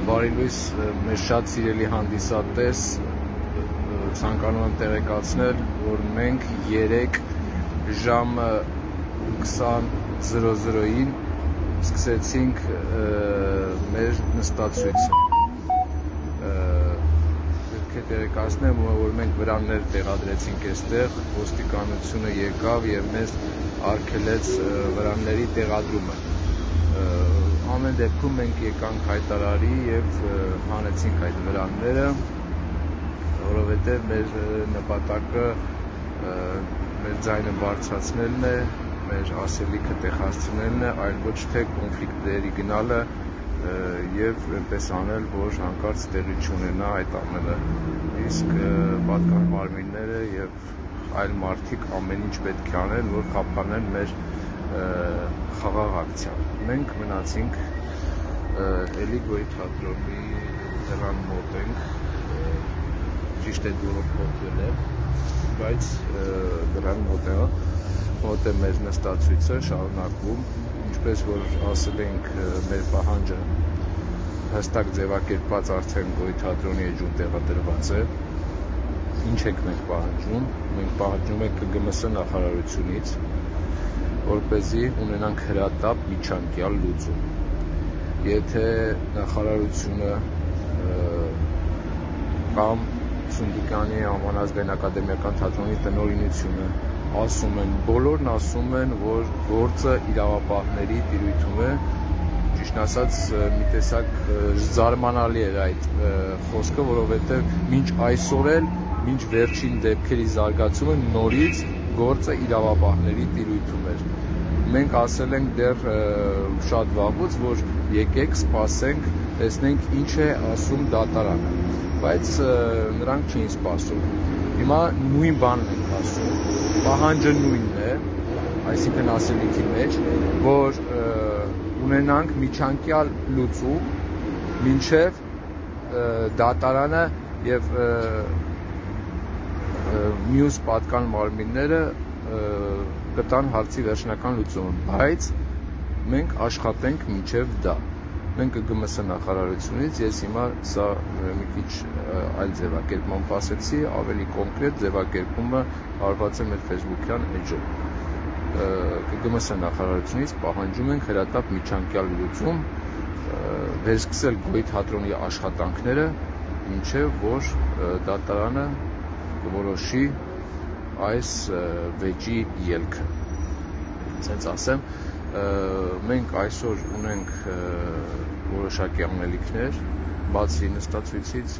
Բարի լույս, մեր շատ սիրելի հանդիսատես, ցանկանում եմ տեղեկացնել, որ մենք 3 ժամը 20:00-ին սկսեցինք մեր նստացույցը։ Պետք է տեղեկացնեմ, որ մենք վրաններ տեղադրեցինք այստեղ, ոստիկանությունը եկավ եւ մեզ արգելեց վրանների տեղադրումը։ Ամեն դեպքում մենք եկանք հայտարարի եւ հանեցինք այդ վրանները, որովհետեւ մեր նպատակը մեր ձայնը բարձրացնելն է, մեր ասելիքը տեղ հասցնելն է, այլ ոչ թե կոնֆլիկտների գնալը եւ այնպես անել, որ հանկարծ տեղի չունենա այդ ամենը։ Իսկ պատկան մարմինները եւ այլ մարդիկ ամեն ինչ պետք է անեն, որ խափանեն մեր խաղաղ ակցիան։ Մենք մնացինք էլի գոյթադրողի դրան մոտ ենք, ճիշտ է դուրը փոխվել է, բայց դրան մոտ է մեր նստացույցը շարունակվում, ինչպես որ ասել ենք, մեր պահանջը հստակ ձևակերպված արդեն գոյթադրոնի էջում տեղադրված է։ Ինչ ենք մենք պահանջում։ Մենք պահանջում ենք ԿԳՄՍ նախարարությունից, որպեսզի ունենանք հրատապ միջանկյալ լուծում։ Եթե նախարարությունը կամ Սունդիկանի անվանազգային ակադեմիական թատրոնի տնօրինությունը ասում են, բոլորն ասում են, որ գործը իրավապահների տիրույթում է, ճիշտ ասած մի տեսակ զարմանալի էր այդ խոսքը, որովհետև մինչ այսօր էլ, մինչ վերջին դեպքերի զարգացումը նորից գործը իրավապահների տիրույթում էր։ Մենք ասել ենք դեռ շատ վաղուց, որ եկեք սպասենք, տեսնենք ինչ է ասում դատարանը, բայց նրանք չէին սպասում։ Հիմա նույն բանն ենք ասում, պահանջը նույնն է, այսինքն ասելիքի մեջ, որ ունենանք միջանկյալ լուծում, մինչև դատարանը եւ մյուս պատկան մարմինները կտան հարցի վերջնական լուծումը, բայց մենք աշխատենք մինչև դա։ Մենք ԿԳՄՍ նախարարությունից ես հիմա սա մի քիչ այլ ձևակերպման ասեցի, ավելի կոնկրետ ձևակերպումը արված է մեր Facebook-յան էջում։ ԿԳՄՍ նախարարությունից պահանջում ենք հրատապ միջանկյալ լուծում, վերսկսել գոյթադրոնի աշխատանքները, մինչև որ դատարանը կորոշի այս վեճի ելքը։ Ասենց ասեմ, մենք այսօր ունենք որոշակի անելիքներ, բացի նստացույցից,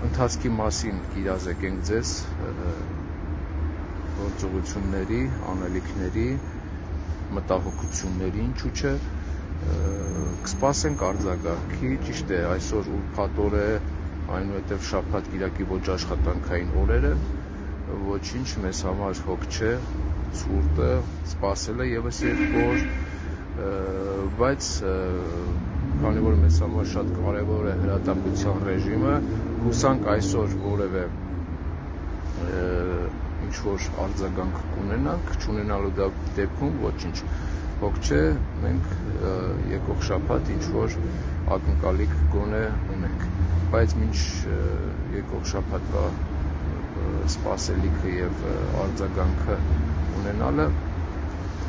ընթացքի մասին կիրազեկենք ձեզ գործողությունների, անելիքների, մտահոգությունների, ինչու՞ չէ, կսպասենք արձագանքի, ճիշտ է, այսօր ուրբաթ օր է, այնուհետև շաբաթ կիրակի ոչ աշխատանքային օրերը, ոչինչ մեզ համար հոգ չէ, ցուրտը սպասելը եւս երկու օր, բայց քանի որ մեզ համար շատ կարեւոր է հրատապության ռեժիմը, հուսանք այսօր որևէ ինչ որ արձագանք կունենանք, չունենալու դեպքում ոչինչ հոգ չէ, մենք եկող շաբաթ ինչ որ ակնկալիք գոնե ունենք, բայց մինչ եկող շաբաթվա սպասելիքը եւ արձագանքը ունենալը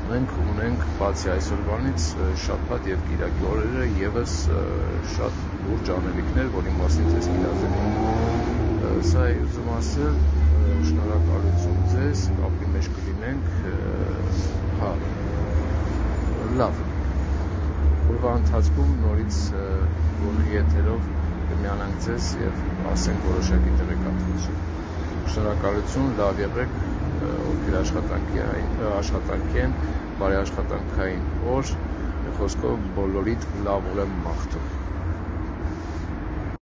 մենք ունենք բացի այսօրվանից շաբաթ եւ կիրակի օրերը եւս շատ լուրջ անելիքներ, որի մասին ձեզ կիրազեկեմ։ Սա է ուզում ասել, շնորհակալություն ձեզ, կապի մեջ կլինենք, հա, լավ, օրվա ընթացքում նորից բոլորի եթերով կմիանանք ձեզ եւ ասենք որոշակի տեղեկատվություն։ Շնորհակալություն, լավ եղեք, ովքեր աշխատանքի են, բարի աշխատանքային օր, խոսքով բոլորիդ լավ օր եմ մաղթում։